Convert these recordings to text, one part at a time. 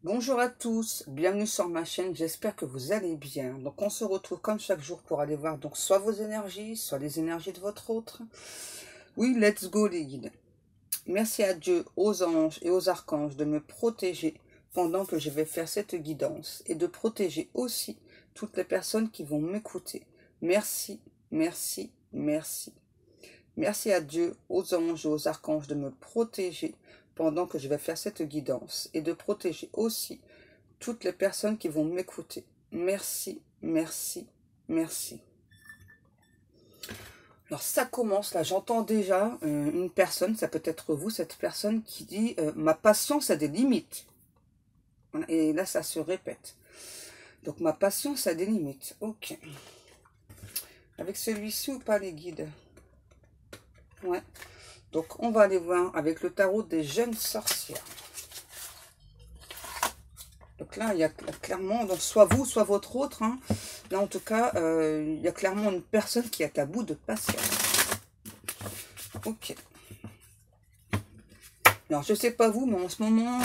Bonjour à tous, bienvenue sur ma chaîne, j'espère que vous allez bien. Donc on se retrouve comme chaque jour pour aller voir donc soit vos énergies, soit les énergies de votre autre. Oui, let's go les guides. Merci à Dieu, aux anges et aux archanges de me protéger pendant que je vais faire cette guidance et de protéger aussi toutes les personnes qui vont m'écouter. Merci, merci, merci. Merci à Dieu, aux anges et aux archanges de me protéger pendant que je vais faire cette guidance et de protéger aussi toutes les personnes qui vont m'écouter. Merci, merci, merci. Alors ça commence là, j'entends déjà une personne, ça peut être vous, cette personne qui dit ma patience a des limites. Et là ça se répète. Donc ma patience a des limites. Ok. Avec celui-ci ou pas les guides? Ouais. Donc on va aller voir avec le tarot des jeunes sorcières. Donc là, il y a clairement, donc soit vous, soit votre autre. Hein. Là, en tout cas, il y a clairement une personne qui est à bout de patience. Ok. Alors, je sais pas vous, mais en ce moment,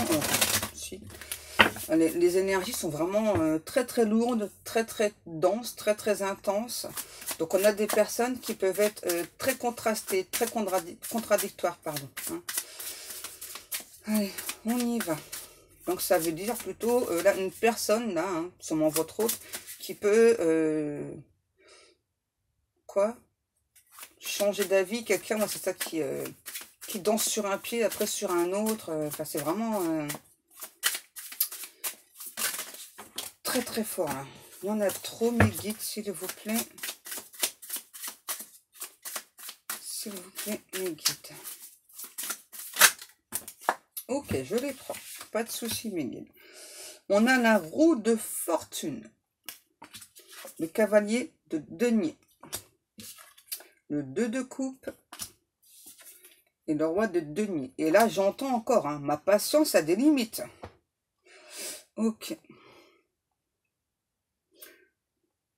si, les énergies sont vraiment très très lourdes, très très denses, très très intenses. Donc, on a des personnes qui peuvent être très contrastées, très contradictoires, pardon. Hein. Allez, on y va. Donc ça veut dire plutôt là une personne là, hein, sûrement votre autre, qui peut quoi changer d'avis. Quelqu'un, moi c'est ça qui danse sur un pied après sur un autre. Enfin c'est vraiment très très fort. Là. Il y en a trop mes guides s'il vous plaît. S'il vous plaît mes guides. Ok, je les prends. Pas de souci mes guides. On a la roue de fortune. Le cavalier de denier. Le 2 de coupe. Et le roi de denier. Et là, j'entends encore, hein, ma patience a des limites. Ok.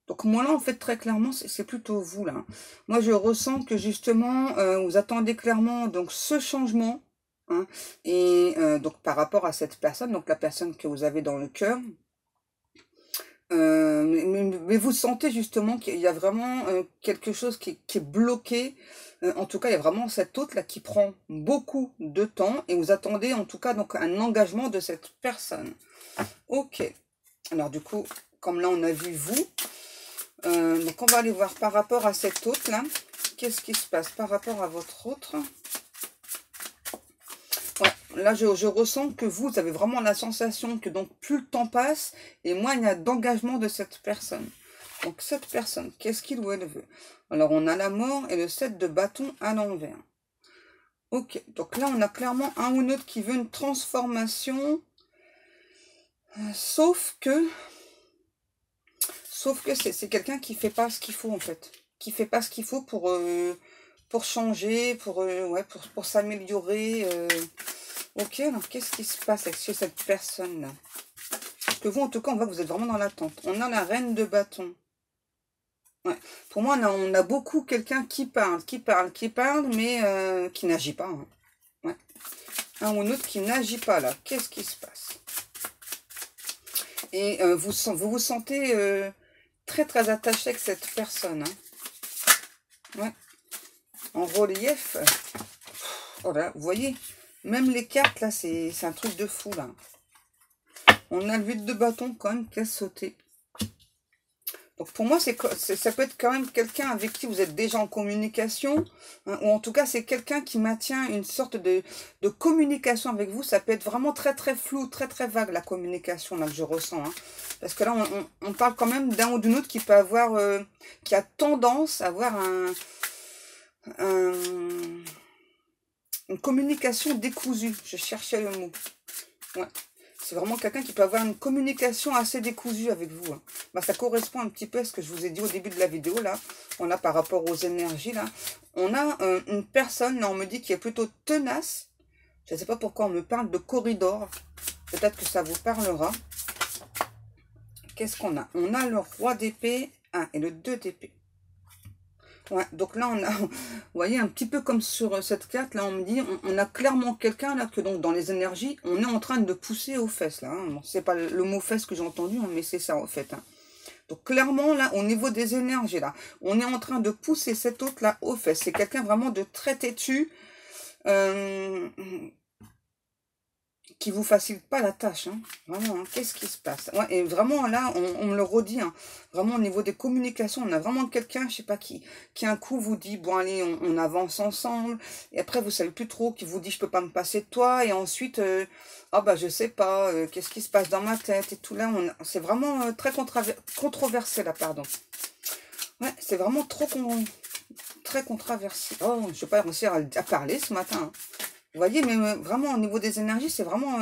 Donc moi là, en fait, très clairement, c'est plutôt vous, là. Moi, je ressens que justement, vous attendez clairement donc ce changement. Hein, et donc par rapport à cette personne, donc la personne que vous avez dans le cœur. Mais vous sentez justement qu'il y a vraiment quelque chose qui est bloqué. En tout cas, il y a vraiment cette autre là qui prend beaucoup de temps et vous attendez en tout cas donc un engagement de cette personne. Ok. Alors du coup, comme là on a vu vous, donc on va aller voir par rapport à cette autre là. Qu'est-ce qui se passe par rapport à votre autre? Ouais, là, je ressens que vous avez vraiment la sensation que donc plus le temps passe et moins il y a d'engagement de cette personne. Donc cette personne, qu'est-ce qu'il ou elle veut? Alors on a la mort et le 7 de bâton à l'envers. Ok, donc là on a clairement un ou l'autre qui veut une transformation. Sauf que c'est quelqu'un qui fait pas ce qu'il faut en fait. Qui fait pas ce qu'il faut pour changer, ouais, pour s'améliorer. Ok, alors qu'est-ce qui se passe avec cette personne-là? Parce que vous, en tout cas, on voit que vous êtes vraiment dans l'attente. On a la reine de bâton. Ouais. Pour moi, on a beaucoup quelqu'un qui parle, mais qui n'agit pas. Hein. Ouais. Un ou l'autre qui n'agit pas, là. Qu'est-ce qui se passe? Et vous vous sentez très, très attaché avec cette personne. Hein. Ouais. En relief. Oh là, vous voyez, même les cartes, là, c'est un truc de fou, là. On a le 8 de bâton, quand même, qui a sauté. Donc, pour moi, ça peut être quand même quelqu'un avec qui vous êtes déjà en communication. Hein, ou en tout cas, c'est quelqu'un qui maintient une sorte de communication avec vous. Ça peut être vraiment très, très flou, très, très vague, la communication, là, que je ressens. Hein. Parce que là, on parle quand même d'un ou d'une autre qui peut avoir... qui a tendance à avoir une communication décousue. Je cherchais le mot. Ouais. C'est vraiment quelqu'un qui peut avoir une communication assez décousue avec vous. Hein. Bah, ça correspond un petit peu à ce que je vous ai dit au début de la vidéo. Là, on a par rapport aux énergies. Là, on a une personne, là, on me dit, qui est plutôt tenace. Je ne sais pas pourquoi on me parle de corridor. Peut-être que ça vous parlera. Qu'est-ce qu'on a? On a le roi d'épée 1 et le 2 d'épée. Ouais, donc là, on a, vous voyez, un petit peu comme sur cette carte, là, on me dit, on a clairement quelqu'un, là, que donc, dans les énergies, on est en train de pousser aux fesses, là. Hein. Bon, c'est pas le mot fesses que j'ai entendu, hein, mais c'est ça, en fait. Hein. Donc, clairement, là, au niveau des énergies, là, on est en train de pousser cet autre-là aux fesses. C'est quelqu'un vraiment de très têtu, qui vous facilite pas la tâche, hein. Vraiment, hein. Qu'est-ce qui se passe? Ouais, et vraiment, là, on me le redit, hein. Vraiment, au niveau des communications, on a vraiment quelqu'un, je sais pas qui un coup vous dit, bon, allez, on avance ensemble, et après, vous savez plus trop, qui vous dit, je peux pas me passer de toi, et ensuite, ah bah, je sais pas, qu'est-ce qui se passe dans ma tête, et tout là, c'est vraiment très controversé, là, pardon. Ouais, c'est vraiment très controversé. Oh, je vais pas réussir à parler ce matin, hein. Vous voyez, mais vraiment, au niveau des énergies, c'est vraiment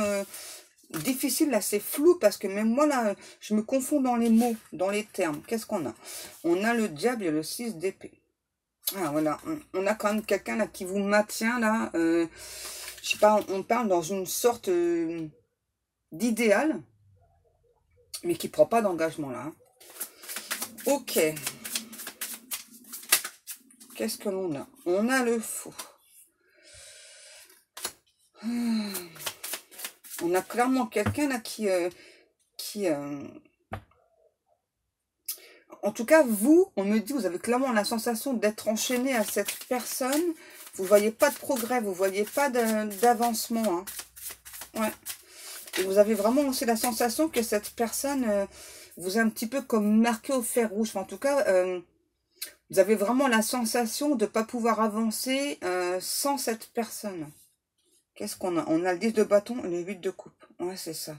difficile, là, c'est flou, parce que même moi, là, je me confonds dans les mots, dans les termes. Qu'est-ce qu'on a? On a le diable et le 6 d'épée. Ah, voilà, on a quand même quelqu'un, là, qui vous maintient, là, je sais pas, on parle dans une sorte d'idéal, mais qui prend pas d'engagement, là. Hein. Ok. Qu'est-ce que l'on a? On a le faux. On a clairement quelqu'un là en tout cas, vous, on me dit, vous avez clairement la sensation d'être enchaîné à cette personne. Vous voyez pas de progrès, vous voyez pas d'avancement. Hein. Ouais. Et vous avez vraiment aussi la sensation que cette personne vous est un petit peu comme marqué au fer rouge. Enfin, en tout cas, vous avez vraiment la sensation de ne pas pouvoir avancer sans cette personne. Qu'est-ce qu'on a? On a le 10 de bâton et le 8 de coupe. Ouais, c'est ça.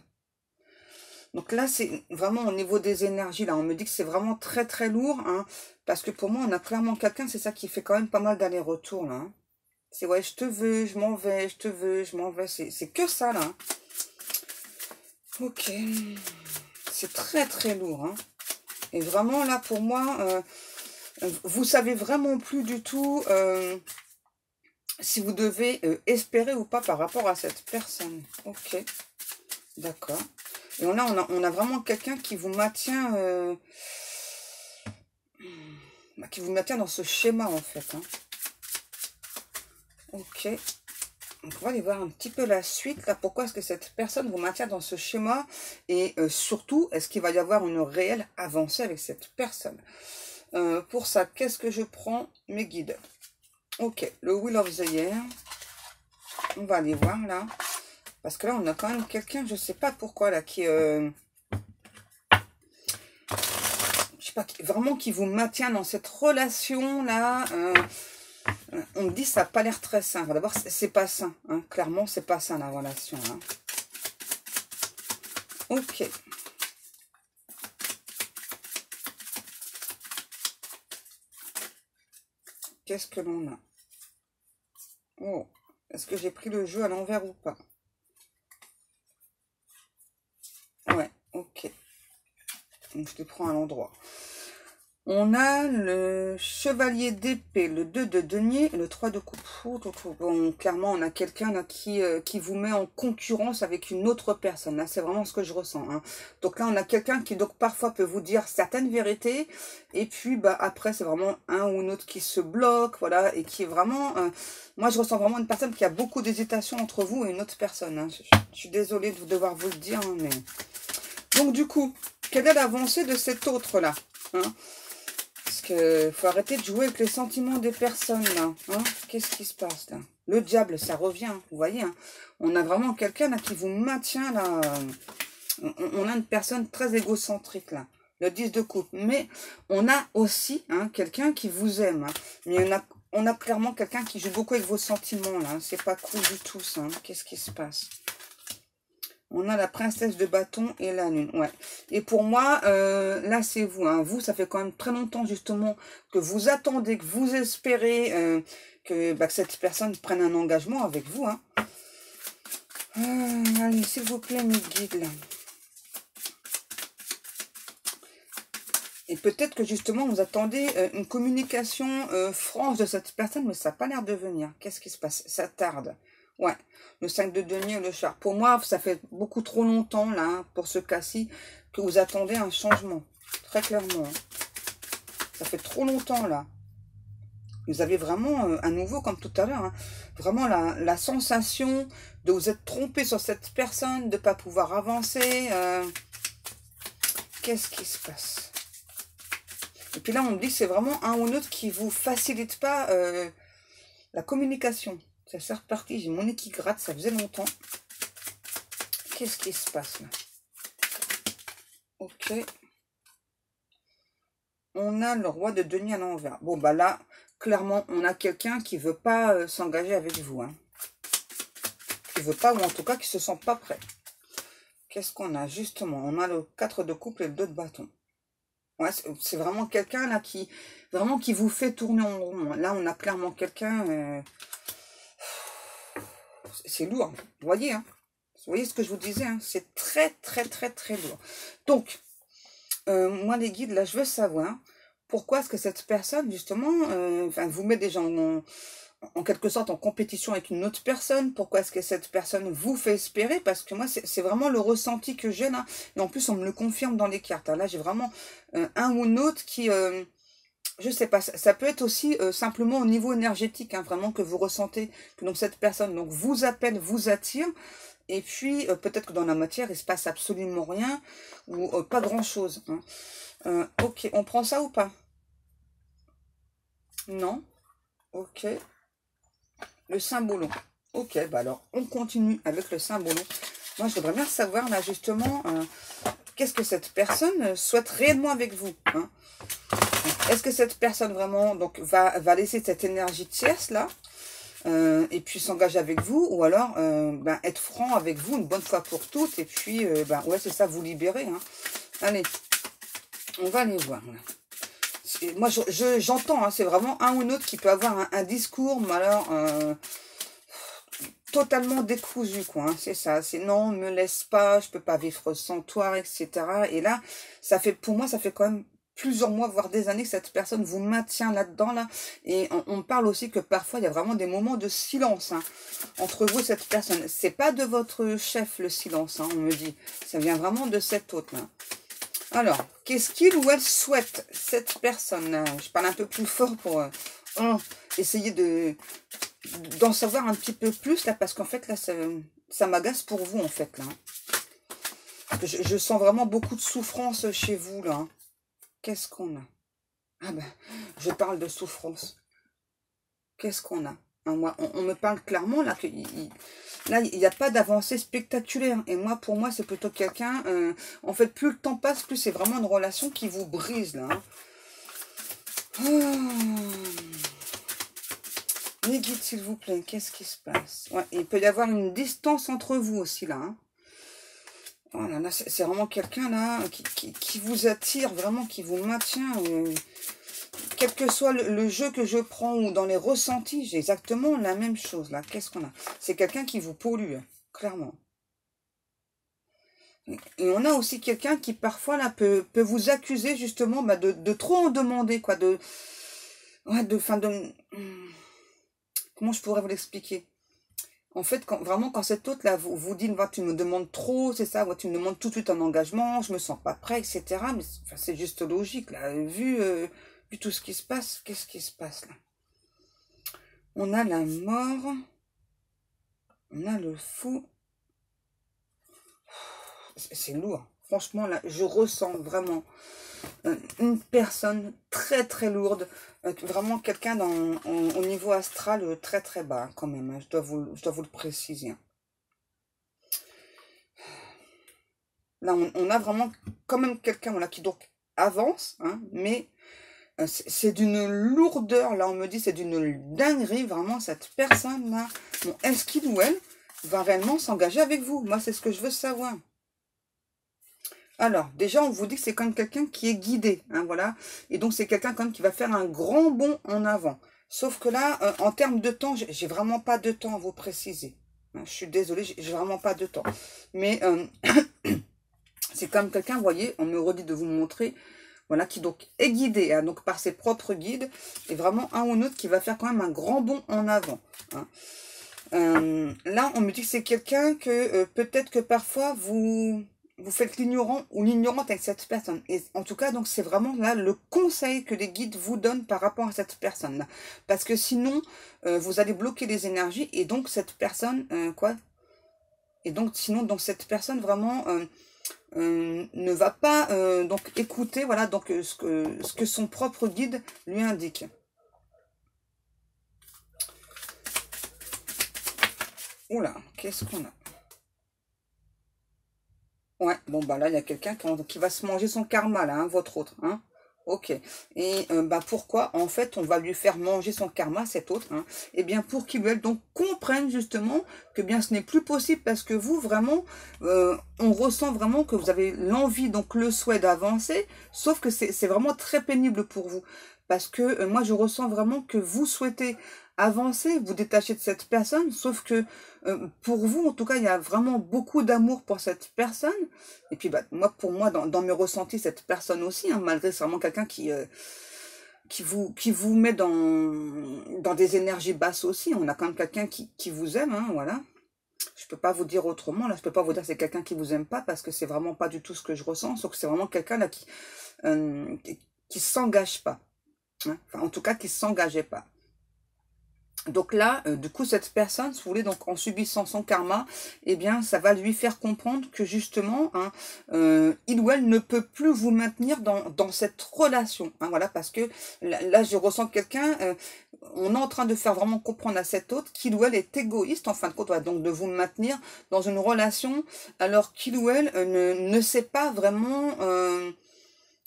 Donc là, c'est vraiment au niveau des énergies. Là, on me dit que c'est vraiment très très lourd. Hein, parce que pour moi, on a clairement quelqu'un, c'est ça qui fait quand même pas mal d'aller-retour. Là. Hein. C'est ouais, je te veux, je m'en vais, je te veux, je m'en vais. C'est que ça, là. Hein. Ok. C'est très très lourd. Hein. Et vraiment, là, pour moi, vous savez vraiment plus du tout... si vous devez espérer ou pas par rapport à cette personne. Ok, d'accord. Et là, on a vraiment quelqu'un qui vous maintient dans ce schéma, en fait. Hein. Ok. Donc, on va aller voir un petit peu la suite. Là, pourquoi est-ce que cette personne vous maintient dans ce schéma? Et surtout, est-ce qu'il va y avoir une réelle avancée avec cette personne? Pour ça, qu'est-ce que je prends? Mes guides. Ok, le Wheel of the Year. On va aller voir là. Parce que là, on a quand même quelqu'un, je sais pas pourquoi, là, qui... je sais pas, vraiment qui vous maintient dans cette relation-là. On me dit ça n'a pas l'air très sain. Enfin, d'abord, c'est pas sain. Hein. Clairement, c'est pas sain, la relation. Hein. Ok. Qu'est-ce que l'on a? Oh. Est-ce que j'ai pris le jeu à l'envers ou pas? Ouais, ok. Donc, je te prends à l'endroit. On a le chevalier d'épée, le 2 de denier et le 3 de coupe. Bon, clairement, on a quelqu'un là qui vous met en concurrence avec une autre personne. Là, c'est vraiment ce que je ressens. Hein. Donc là, on a quelqu'un qui donc parfois peut vous dire certaines vérités. Et puis, bah après, c'est vraiment un ou une autre qui se bloque. Voilà, et qui est vraiment... moi, je ressens vraiment une personne qui a beaucoup d'hésitation entre vous et une autre personne. Hein. Je suis désolée de devoir vous le dire. Hein, mais... Donc, du coup, quelle est l'avancée de cet autre-là hein? Parce qu'il faut arrêter de jouer avec les sentiments des personnes, là. Hein. Qu'est-ce qui se passe, là? Le diable, ça revient, vous voyez. Hein. On a vraiment quelqu'un, là, qui vous maintient, là. On a une personne très égocentrique, là. Le 10 de coupe. Mais on a aussi hein, quelqu'un qui vous aime. Hein. Mais on a clairement quelqu'un qui joue beaucoup avec vos sentiments, là. C'est pas cool du tout, ça. Hein. Qu'est-ce qui se passe? On a la princesse de bâton et la lune. Ouais. Et pour moi, là, c'est vous. Hein. Vous, ça fait quand même très longtemps, justement, que vous attendez, que vous espérez que cette personne prenne un engagement avec vous. Hein. Allez, s'il vous plaît, mes guides, là. Et peut-être que, justement, vous attendez une communication franche de cette personne, mais ça n'a pas l'air de venir. Qu'est-ce qui se passe? Ça tarde. Ouais, le 5 de denier, le char. Pour moi, ça fait beaucoup trop longtemps, là, hein, pour ce cas-ci, que vous attendez un changement. Très clairement. Hein. Ça fait trop longtemps, là. Vous avez vraiment, à nouveau, comme tout à l'heure, hein, vraiment la sensation de vous être trompé sur cette personne, de ne pas pouvoir avancer. Qu'est-ce qui se passe? Et puis là, on me dit que c'est vraiment un ou l'autre qui ne vous facilite pas la communication. Ça c'est reparti, j'ai mon nez qui gratte, ça faisait longtemps. Qu'est-ce qui se passe là? Ok. On a le roi de denier à l'envers. Bon, bah là, clairement, on a quelqu'un qui ne veut pas s'engager avec vous. Hein. Qui ne veut pas, ou en tout cas, qui ne se sent pas prêt. Qu'est-ce qu'on a justement? On a le 4 de couple et le 2 de bâton. Ouais, c'est vraiment quelqu'un là qui vous fait tourner en rond. Là, on a clairement quelqu'un... c'est lourd. Vous voyez, hein? Vous voyez ce que je vous disais, hein? C'est très, très, très, très lourd. Donc, moi, les guides, là, je veux savoir pourquoi est-ce que cette personne, justement, vous met déjà en quelque sorte en compétition avec une autre personne. Pourquoi est-ce que cette personne vous fait espérer? Parce que moi, c'est vraiment le ressenti que j'ai là. Et en plus, on me le confirme dans les cartes. Hein. Là, j'ai vraiment un ou une autre qui... je sais pas, ça peut être aussi simplement au niveau énergétique, hein, vraiment que vous ressentez que donc cette personne donc vous appelle, vous attire. Et puis, peut-être que dans la matière, il se passe absolument rien ou pas grand-chose. Hein. Ok, on prend ça ou pas? Non? Ok. Le Saint-Boulogne. Ok, bah alors, on continue avec le Saint-Boulogne. Moi, je voudrais bien savoir, là, justement, qu'est-ce que cette personne souhaite réellement avec vous. Hein. Est-ce que cette personne, vraiment, donc, va laisser cette énergie tierce, là, et puis s'engager avec vous, ou alors être franc avec vous une bonne fois pour toutes, et puis, ouais, c'est ça, vous libérer. Hein. Allez, on va aller voir. Là. Moi, j'entends, hein, c'est vraiment un ou l'autre qui peut avoir un discours, mais alors, totalement décousu, quoi. Hein, c'est ça, c'est non, me laisse pas, je peux pas vivre sans toi, etc. Et là, ça fait, pour moi, ça fait quand même plusieurs mois, voire des années que cette personne vous maintient là-dedans, là. Et on parle aussi que parfois, il y a vraiment des moments de silence hein, entre vous et cette personne. C'est pas de votre chef, le silence, hein, on me dit. Ça vient vraiment de cet autre, là. Alors, qu'est-ce qu'il ou elle souhaite, cette personne-là? Je parle un peu plus fort pour essayer d'en savoir un petit peu plus, là, parce qu'en fait, là, ça m'agace pour vous, en fait, là. Je sens vraiment beaucoup de souffrance chez vous, là. Qu'est-ce qu'on a? Ah ben, je parle de souffrance. Qu'est-ce qu'on a? Hein, moi, on me parle clairement, là, qu'il n'y a pas d'avancée spectaculaire. Et moi, pour moi, c'est plutôt quelqu'un... en fait, plus le temps passe, plus c'est vraiment une relation qui vous brise, là. Hein. Les guides, s'il vous plaît, qu'est-ce qui se passe? Ouais, il peut y avoir une distance entre vous aussi, là. Hein. Voilà, là, c'est vraiment quelqu'un, là, qui vous attire, vraiment, qui vous maintient... quel que soit le jeu que je prends ou dans les ressentis, j'ai exactement la même chose, là. Qu'est-ce qu'on a? C'est quelqu'un qui vous pollue, clairement. Et on a aussi quelqu'un qui, parfois, là, peut vous accuser, justement, de trop en demander, quoi. Comment je pourrais vous l'expliquer? En fait, quand cet autre, là, vous dit, tu me demandes trop, c'est ça, tu me demandes tout de suite un engagement, je me sens pas prêt, etc. Mais c'est juste logique, là. Vu tout ce qui se passe, qu'est-ce qui se passe, là? On a la mort. On a le fou. C'est lourd. Franchement, là, je ressens vraiment une personne très, très lourde. Vraiment quelqu'un au niveau astral très, très bas, quand même. Hein, je dois vous le préciser. Hein. Là, on a vraiment quand même quelqu'un voilà, qui donc avance, hein, mais c'est d'une lourdeur. Là, on me dit c'est d'une dinguerie, vraiment, cette personne-là. Bon, est-ce qu'il ou elle va réellement s'engager avec vous? Moi, c'est ce que je veux savoir. Alors, déjà, on vous dit que c'est quand même quelqu'un qui est guidé, hein, voilà. Et donc, c'est quelqu'un quand même qui va faire un grand bond en avant. Sauf que là, en termes de temps, j'ai vraiment pas de temps à vous préciser. Hein, je suis désolée, j'ai vraiment pas de temps. Mais c'est comme quelqu'un, vous voyez, on me redit de vous montrer, voilà, qui donc est guidé, hein, donc par ses propres guides, et vraiment un ou l'autre qui va faire quand même un grand bond en avant. Hein. Là, on me dit que c'est quelqu'un que peut-être que parfois vous vous faites l'ignorant ou l'ignorante avec cette personne. Et en tout cas, donc c'est vraiment là le conseil que les guides vous donnent par rapport à cette personne-là. Parce que sinon, vous allez bloquer les énergies et donc cette personne, quoi? Et donc sinon, donc cette personne vraiment ne va pas donc écouter, voilà, donc ce que son propre guide lui indique. Oula, qu'est-ce qu'on a? Ouais, bon, bah là, il y a quelqu'un qui va se manger son karma, là, hein, votre autre, hein. Ok. Et bah pourquoi? En fait, on va lui faire manger son karma, cet autre, hein. Eh bien, pour qu'il ou elle donc comprenne justement que bien ce n'est plus possible parce que vous, vraiment, on ressent vraiment que vous avez l'envie, donc le souhait d'avancer, sauf que c'est vraiment très pénible pour vous. Parce que moi, je ressens vraiment que vous souhaitez avancer, vous détacher de cette personne, sauf que pour vous, en tout cas, il y a vraiment beaucoup d'amour pour cette personne. Et puis, bah, moi, pour moi, dans mes ressentis, cette personne aussi, hein, malgré c'est vraiment quelqu'un qui vous met dans des énergies basses aussi. On a quand même quelqu'un qui vous aime, hein, voilà. Je peux pas vous dire autrement, là, je peux pas vous dire que c'est quelqu'un qui vous aime pas, parce que c'est vraiment pas du tout ce que je ressens, sauf que c'est vraiment quelqu'un là qui s'engage pas. Hein. Enfin, en tout cas, qui s'engageait pas. Donc là, du coup, cette personne, si vous voulez, donc en subissant son karma, eh bien, ça va lui faire comprendre que justement, hein, il ou elle ne peut plus vous maintenir dans cette relation. Hein, voilà, parce que là, je ressens quelqu'un, on est en train de faire vraiment comprendre à cet autre qu'il ou elle est égoïste, en fin de compte, voilà, donc de vous maintenir dans une relation, alors qu'il ou elle ne sait pas vraiment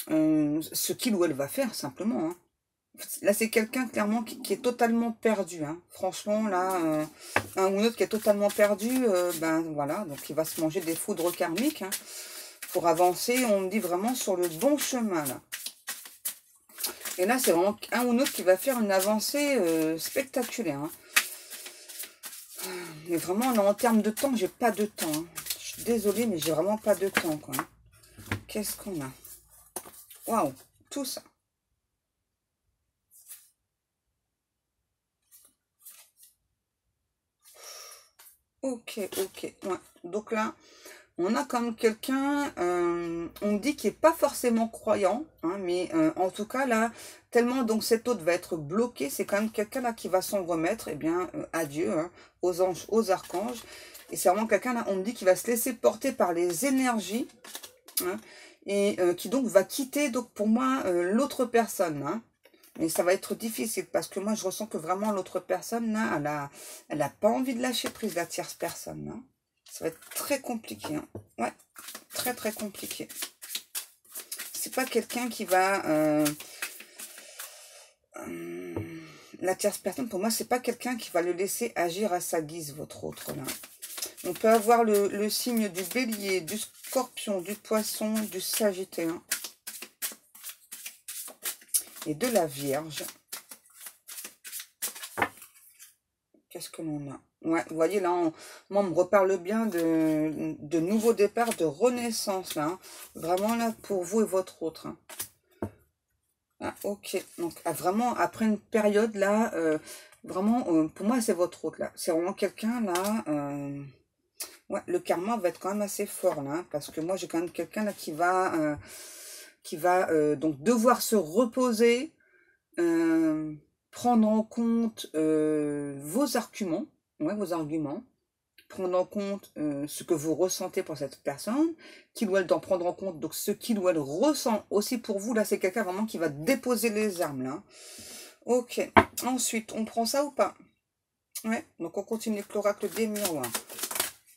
ce qu'il ou elle va faire, simplement. Hein. Là, c'est quelqu'un, clairement, qui est totalement perdu. Hein. Franchement, là, un ou l'autre qui est totalement perdu, ben voilà, donc il va se manger des foudres karmiques. Hein. Pour avancer, on me dit vraiment sur le bon chemin, là. Et là, c'est vraiment un ou l'autre qui va faire une avancée spectaculaire. Hein. Mais vraiment, là, en termes de temps, j'ai pas de temps. Hein. Je suis désolée, mais j'ai vraiment pas de temps, quoi. Hein. Qu'est-ce qu'on a? Waouh, tout ça. Ok, ok. Ouais. Donc là, on a comme quelqu'un, on me dit qu'il n'est pas forcément croyant, hein, mais en tout cas là, tellement donc cet autre va être bloqué, c'est quand même quelqu'un là qui va s'en remettre, eh bien, à Dieu, hein, aux anges, aux archanges. Et c'est vraiment quelqu'un là, on me dit qu'il va se laisser porter par les énergies, hein, et qui donc va quitter donc pour moi l'autre personne, hein. Mais ça va être difficile parce que moi, je ressens que vraiment l'autre personne, là, elle a pas envie de lâcher prise, la tierce personne. Hein. Ça va être très compliqué. Hein. Ouais, très, très compliqué. C'est pas quelqu'un qui va... la tierce personne, pour moi, c'est pas quelqu'un qui va le laisser agir à sa guise, votre autre, là. On peut avoir le signe du bélier, du scorpion, du poisson, du sagittaire. Et de la Vierge. Qu'est-ce que l'on a? Ouais, vous voyez, là, moi, on me reparle bien de nouveau départ, de renaissance, là. Hein. Vraiment, là, pour vous et votre autre. Hein. Ah, ok. Donc, vraiment, après une période, là, vraiment, pour moi, c'est votre autre, là. C'est vraiment quelqu'un, là... ouais, le karma va être quand même assez fort, là. Hein, parce que moi, j'ai quand même quelqu'un, là, qui va donc devoir se reposer, prendre en compte vos arguments, ouais, vos arguments, prendre en compte ce que vous ressentez pour cette personne, qu'il ou elle d'en prendre en compte, donc ce qu'il ou elle ressent aussi pour vous, là c'est quelqu'un vraiment qui va déposer les armes, là. Ok, ensuite, on prend ça ou pas? Ouais, donc on continue avec l'oracle des miroirs.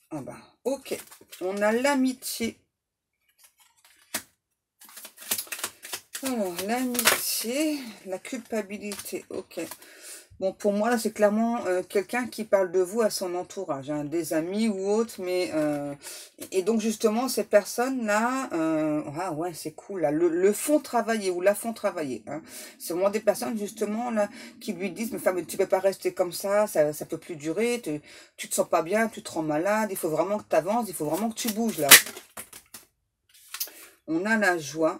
Ah bah, ok, on a l'amitié. Alors, l'amitié, la culpabilité, ok. Bon, pour moi, là, c'est clairement quelqu'un qui parle de vous à son entourage, hein, des amis ou autres, mais... et donc, justement, ces personnes-là, ah ouais, c'est cool, là, le font travailler ou la font travailler. Hein. C'est vraiment des personnes, justement, là, qui lui disent, mais, enfin, mais tu peux pas rester comme ça peut plus durer, tu te sens pas bien, tu te rends malade, il faut vraiment que tu avances, il faut vraiment que tu bouges, là. On a la joie.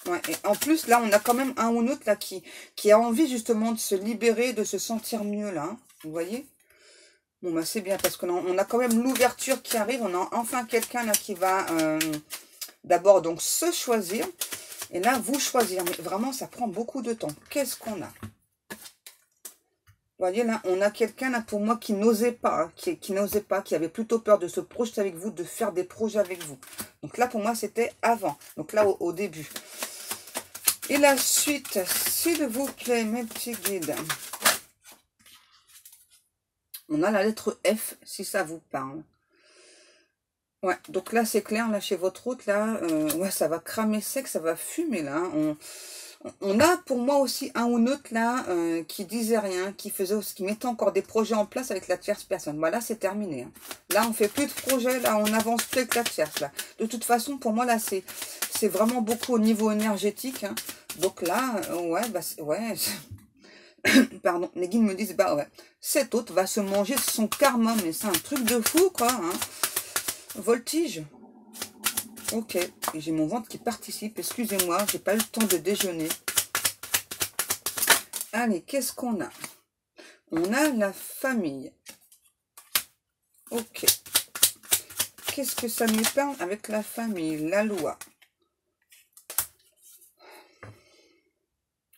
Ouais, et en plus, là, on a quand même un ou l'autre là, qui a envie, justement, de se libérer, de se sentir mieux, là. Hein, vous voyez? Bon, bah, c'est bien parce qu'on on a quand même l'ouverture qui arrive. On a enfin quelqu'un là qui va d'abord donc se choisir. Et là, vous choisir. Mais vraiment, ça prend beaucoup de temps. Qu'est-ce qu'on a? Vous voyez là, on a quelqu'un là pour moi qui n'osait pas, hein, qui n'osait pas, qui avait plutôt peur de se projeter avec vous, de faire des projets avec vous. Donc là, pour moi, c'était avant. Donc là, au début. Et la suite, s'il vous plaît, mes petits guides. On a la lettre F, si ça vous parle. Ouais, donc là, c'est clair, là, chez votre hôte, là, ouais, ça va cramer sec, ça va fumer, là. On a, pour moi aussi, un ou l'autre, là, qui disait rien, qui mettait encore des projets en place avec la tierce personne. Voilà, c'est terminé. Hein. Là, on fait plus de projets, là, on avance plus avec la tierce, là. De toute façon, pour moi, là, c'est vraiment beaucoup au niveau énergétique. Hein. Donc là, ouais, bah, ouais... Pardon, les guides me disent, bah ouais, cet hôte va se manger son karma, mais c'est un truc de fou, quoi. Hein. Voltige. Ok, j'ai mon ventre qui participe, excusez-moi, j'ai pas eu le temps de déjeuner. Allez, qu'est-ce qu'on a? On a la famille. Ok. Qu'est-ce que ça nous parle avec la famille? La loi.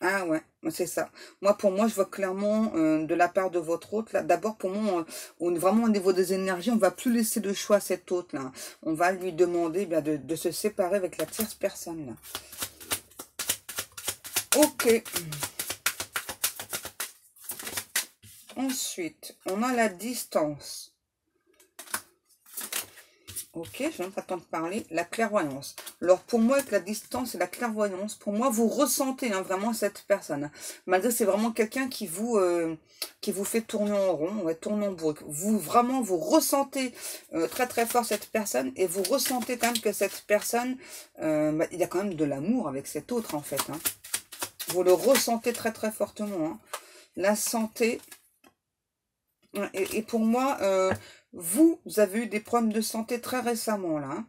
Ah ouais, c'est ça. Moi, pour moi, je vois clairement de la part de votre hôte, là, d'abord pour moi, vraiment au niveau des énergies, on va plus laisser de choix à cet hôte, là. On va lui demander bien, de se séparer avec la tierce personne, là. Ok. Ensuite, on a la distance. Ok, je vais même pas tant de parler. La clairvoyance. Alors, pour moi, avec la distance et la clairvoyance, pour moi, vous ressentez hein, vraiment cette personne. Malgré que c'est vraiment quelqu'un qui vous fait tourner en rond, ouais, tourner en bourrique. Vous, vraiment, vous ressentez très très fort cette personne et vous ressentez quand même que cette personne, bah, il y a quand même de l'amour avec cet autre, en fait. Hein. Vous le ressentez très très fortement. Hein. La santé... Et pour moi, vous avez eu des problèmes de santé très récemment, là. Hein.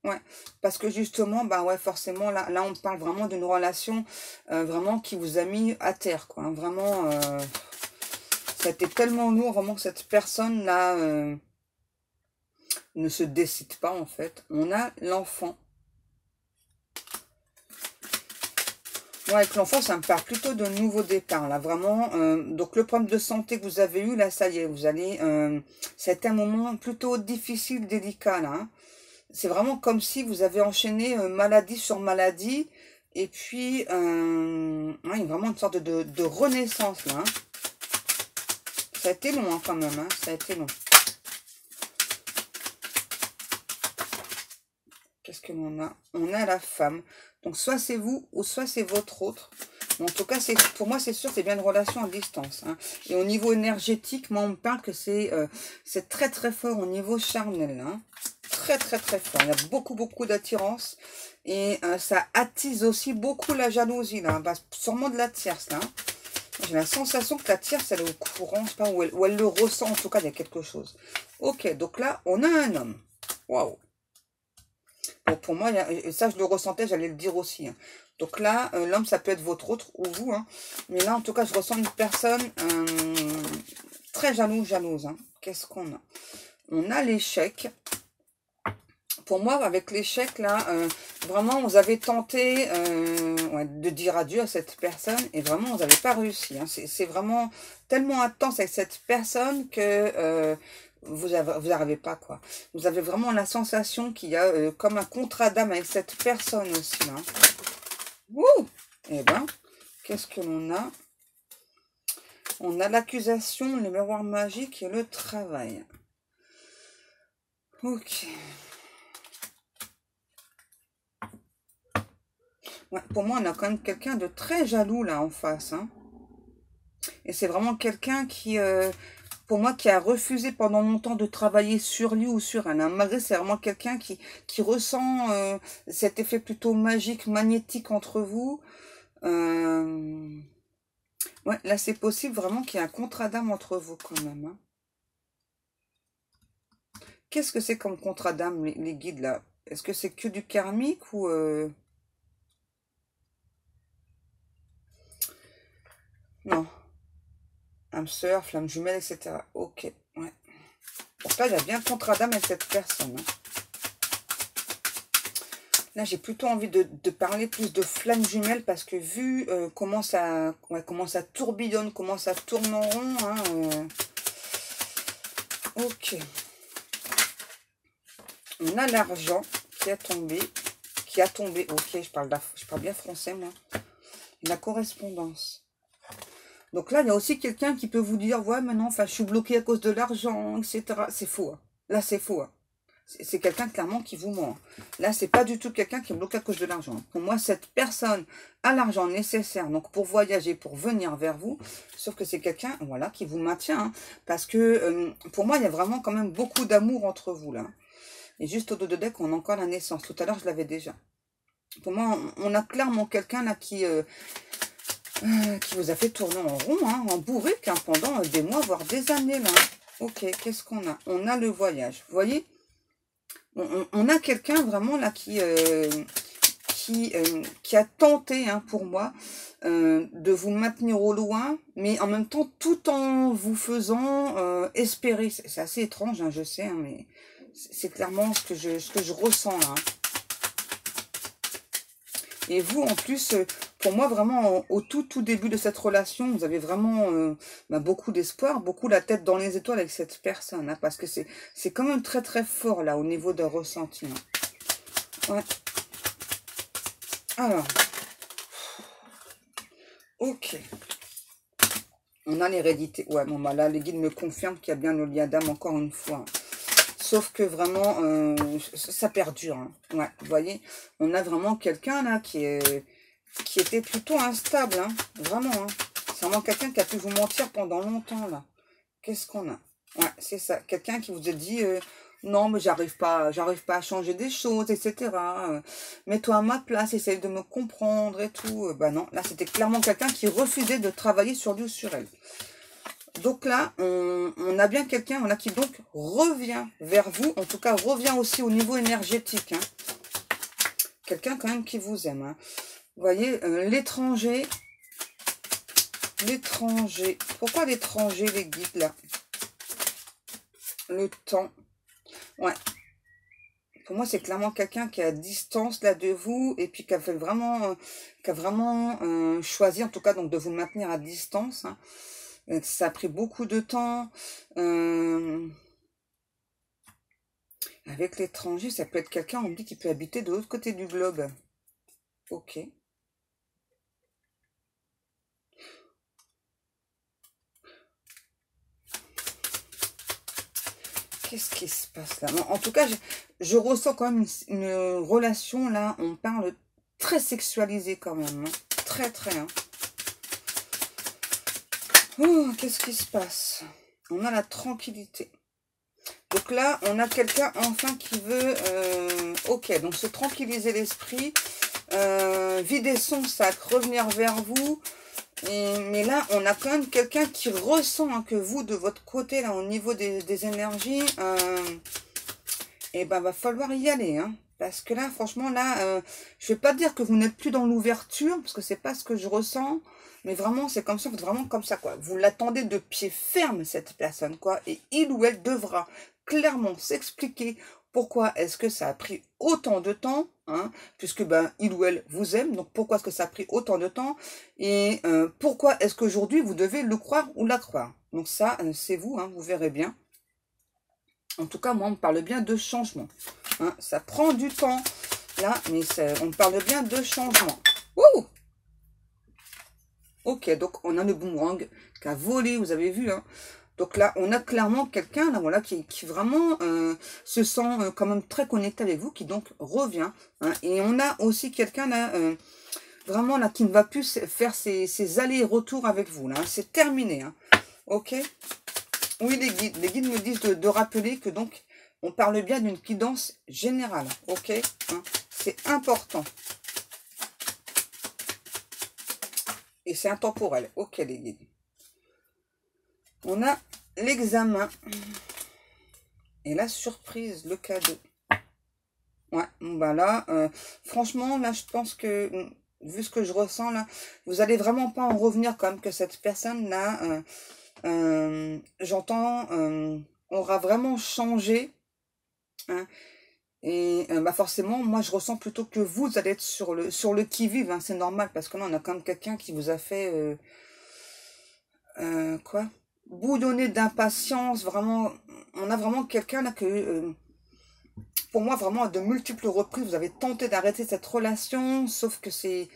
Ouais, parce que justement, bah ouais, forcément, là on parle vraiment d'une relation vraiment qui vous a mis à terre, quoi. Hein. Vraiment, ça a été tellement lourd, vraiment, que cette personne-là ne se décide pas, en fait. On a l'enfant. Ouais, avec l'enfant, ça me parle plutôt de nouveau départ, là, vraiment. Donc, le problème de santé que vous avez eu, là, ça y est, vous allez... c'était un moment plutôt difficile, délicat, là. Hein. C'est vraiment comme si vous avez enchaîné maladie sur maladie. Et puis, ouais, il y a vraiment une sorte de renaissance, là. Hein. Ça a été long, hein, quand même. Hein, ça a été long. Qu'est-ce que l'on a? On a la femme. Donc, soit c'est vous, ou soit c'est votre autre. En tout cas, pour moi, c'est sûr, c'est bien une relation à distance. Hein. Et au niveau énergétique, moi, on me parle que c'est très, très fort au niveau charnel. Hein. Très, très, très fort. Il y a beaucoup, beaucoup d'attirance. Et ça attise aussi beaucoup la jalousie. Là. Bah, sûrement de la tierce. Là. J'ai la sensation que la tierce, elle est au courant. Je sais pas, ou elle le ressent. En tout cas, il y a quelque chose. Ok, donc là, on a un homme. Waouh. Bon, pour moi, et ça, je le ressentais, j'allais le dire aussi. Hein. Donc là, l'homme, ça peut être votre autre ou vous. Hein. Mais là, en tout cas, je ressens une personne très jalouse. Hein. Qu'est-ce qu'on a? On a l'échec. Pour moi, avec l'échec, là, vraiment, vous avez tenté ouais, de dire adieu à cette personne et vraiment, vous n'avez pas réussi. Hein. C'est vraiment tellement intense avec cette personne que vous n'arrivez pas, quoi. Vous avez vraiment la sensation qu'il y a comme un contrat d'âme avec cette personne aussi. Hein. Wouh! Eh ben, qu'est-ce que l'on a? On a l'accusation, le miroir magique et le travail. Ok. Ouais, pour moi, on a quand même quelqu'un de très jaloux là en face. Hein. Et c'est vraiment quelqu'un qui, pour moi, qui a refusé pendant longtemps de travailler sur lui ou sur elle. Hein. Malgré, c'est vraiment quelqu'un qui ressent cet effet plutôt magique, magnétique entre vous. Ouais, là, c'est possible vraiment qu'il y ait un contrat d'âme entre vous quand même. Hein. Qu'est-ce que c'est comme contrat d'âme, les guides là? Est-ce que c'est que du karmique ou... Non. Âme sœur, flamme jumelle, etc. Ok. Donc là, il y a bien un contrat d'âme avec cette personne. Hein. Là, j'ai plutôt envie de parler plus de flammes jumelles parce que vu comment ça tourbillonne, comment ça tourne en rond. Hein, ok. On a l'argent qui a tombé. Ok, je parle bien français, moi. La correspondance. Donc là, il y a aussi quelqu'un qui peut vous dire, ouais, maintenant, enfin, je suis bloqué à cause de l'argent, etc. C'est faux. Hein. Là, c'est faux. Hein. C'est quelqu'un, clairement, qui vous ment. Là, c'est pas du tout quelqu'un qui est bloqué à cause de l'argent. Pour moi, cette personne a l'argent nécessaire, donc, pour voyager, pour venir vers vous. Sauf que c'est quelqu'un, voilà, qui vous maintient. Hein. Parce que, pour moi, il y a vraiment quand même beaucoup d'amour entre vous, là. Et juste au dos de deck, on a encore la naissance. Tout à l'heure, je l'avais déjà. Pour moi, on a clairement quelqu'un, là, qui vous a fait tourner en rond, hein, en bourrique, hein, pendant des mois, voire des années, là. Ok, qu'est-ce qu'on a? On a le voyage. Vous voyez, on a quelqu'un vraiment là qui a tenté, hein, pour moi, de vous maintenir au loin, mais en même temps, tout en vous faisant espérer. C'est assez étrange, hein, je sais, hein, mais c'est clairement ce que je ressens là. Et vous, en plus, pour moi, vraiment, au tout début de cette relation, vous avez vraiment beaucoup d'espoir, beaucoup la tête dans les étoiles avec cette personne, hein, parce que c'est quand même très très fort, là, au niveau de ressenti. Hein. Ouais. Alors. Ok. On a l'hérédité. Ouais, bon, bah là, les guides me confirment qu'il y a bien le lien d'âme, encore une fois. Sauf que vraiment, ça perdure. Hein. Ouais, vous voyez, on a vraiment quelqu'un là qui était plutôt instable. Hein. Vraiment. Hein. C'est vraiment quelqu'un qui a pu vous mentir pendant longtemps là. Qu'est-ce qu'on a? Ouais, c'est ça. Quelqu'un qui vous a dit non, mais j'arrive pas à changer des choses, etc. Mets-toi à ma place, essaye de me comprendre et tout. Bah non, là c'était clairement quelqu'un qui refusait de travailler sur lui ou sur elle. Donc là, on a bien quelqu'un voilà, qui donc revient vers vous, en tout cas revient aussi au niveau énergétique. Hein. Quelqu'un quand même qui vous aime. Hein. Vous voyez, l'étranger. L'étranger. Pourquoi l'étranger, les guides, là? Le temps. Ouais. Pour moi, c'est clairement quelqu'un qui est à distance là de vous et puis qui a vraiment choisi, en tout cas, donc de vous maintenir à distance. Hein. Ça a pris beaucoup de temps. Avec l'étranger, ça peut être quelqu'un, on me dit, qui peut habiter de l'autre côté du globe. Ok. Qu'est-ce qui se passe là? En tout cas, je ressens quand même une relation là, on parle très sexualisée quand même. Hein. Très, très. Hein. Oh, qu'est-ce qui se passe? On a la tranquillité. Donc là, on a quelqu'un enfin qui veut, ok, donc se tranquilliser l'esprit, vider son sac, revenir vers vous. Mais là, on a quand même quelqu'un qui ressent hein, que vous, de votre côté, là, au niveau des énergies, et ben, va falloir y aller. Hein, parce que là, franchement, là, je vais pas dire que vous n'êtes plus dans l'ouverture, parce que c'est pas ce que je ressens. Mais vraiment, c'est comme ça, vraiment comme ça, quoi. Vous l'attendez de pied ferme, cette personne, quoi. Et il ou elle devra clairement s'expliquer pourquoi est-ce que ça a pris autant de temps, hein, puisque ben, il ou elle vous aime, donc pourquoi est-ce que ça a pris autant de temps, et pourquoi est-ce qu'aujourd'hui vous devez le croire ou la croire. Donc ça, c'est vous, hein, vous verrez bien. En tout cas, moi, on me parle bien de changement. Hein, ça prend du temps, là, mais on me parle bien de changement. Wouh! Ok, donc on a le boomerang qui a volé, vous avez vu, hein. Donc là, on a clairement quelqu'un là, voilà, qui vraiment se sent quand même très connecté avec vous, qui donc revient. Hein, et on a aussi quelqu'un là, vraiment là, qui ne va plus faire ses allers-retours avec vous. Là, hein. C'est terminé. Hein. Ok. Oui, les guides me disent de rappeler que donc, on parle bien d'une guidance générale. Ok. Hein. C'est important. Et c'est intemporel. Ok, les guides. On a l'examen. Et la surprise, le cadeau. Ouais, bon bah là, franchement, là, je pense que, vu ce que je ressens, là, vous allez vraiment pas en revenir quand même que cette personne-là, j'entends aura vraiment changé, hein. Et bah forcément, moi je ressens plutôt que vous allez être sur le qui-vive, hein, c'est normal, parce que là on a quand même quelqu'un qui vous a fait quoi? Boudonner d'impatience, vraiment, on a vraiment quelqu'un là que pour moi vraiment à de multiples reprises vous avez tenté d'arrêter cette relation, sauf que c'est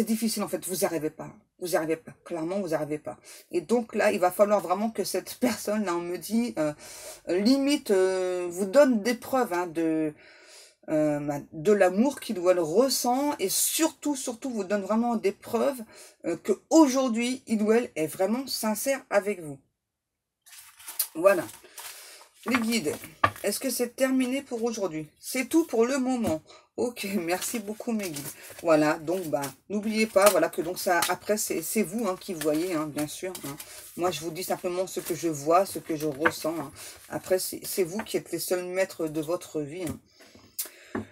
difficile en fait, vous n'y arrivez pas. Vous n'y arrivez pas, clairement vous n'y arrivez pas. Et donc là, il va falloir vraiment que cette personne, là on me dit, limite, vous donne des preuves hein, de l'amour qu'il ou elle ressent, et surtout, surtout vous donne vraiment des preuves que aujourd'hui il ou elle est vraiment sincère avec vous. Voilà. Les guides, est-ce que c'est terminé pour aujourd'hui? C'est tout pour le moment. Ok, merci beaucoup mes guides. Voilà, donc bah n'oubliez pas, voilà que donc ça, après c'est vous hein, qui voyez, hein, bien sûr. Hein. Moi je vous dis simplement ce que je vois, ce que je ressens. Hein. Après c'est vous qui êtes les seuls maîtres de votre vie. Hein.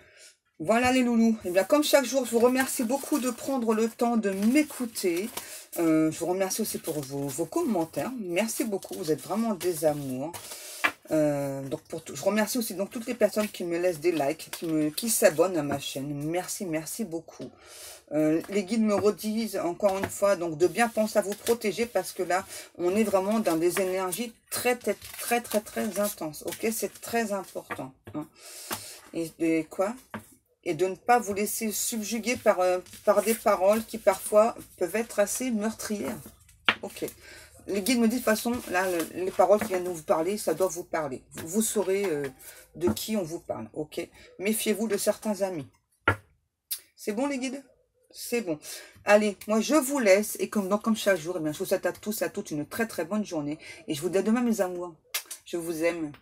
Voilà les loulous. Et bien comme chaque jour, je vous remercie beaucoup de prendre le temps de m'écouter. Je vous remercie aussi pour vos commentaires. Merci beaucoup, vous êtes vraiment des amours. Donc je remercie aussi donc toutes les personnes qui me laissent des likes, qui s'abonnent à ma chaîne. Merci, merci beaucoup. Les guides me redisent encore une fois donc de bien penser à vous protéger parce que là on est vraiment dans des énergies très intenses. Ok, c'est très important. Hein. Et quoi? Et de ne pas vous laisser subjuguer par des paroles qui parfois peuvent être assez meurtrières. Ok. Les guides me disent de toute façon, là, les paroles qui viennent de vous parler, ça doit vous parler. Vous saurez de qui on vous parle, ok? Méfiez-vous de certains amis. C'est bon les guides? C'est bon. Allez, moi je vous laisse, et comme chaque jour, eh bien, je vous souhaite à tous, à toutes une très bonne journée. Et je vous dis à demain mes amours. Je vous aime.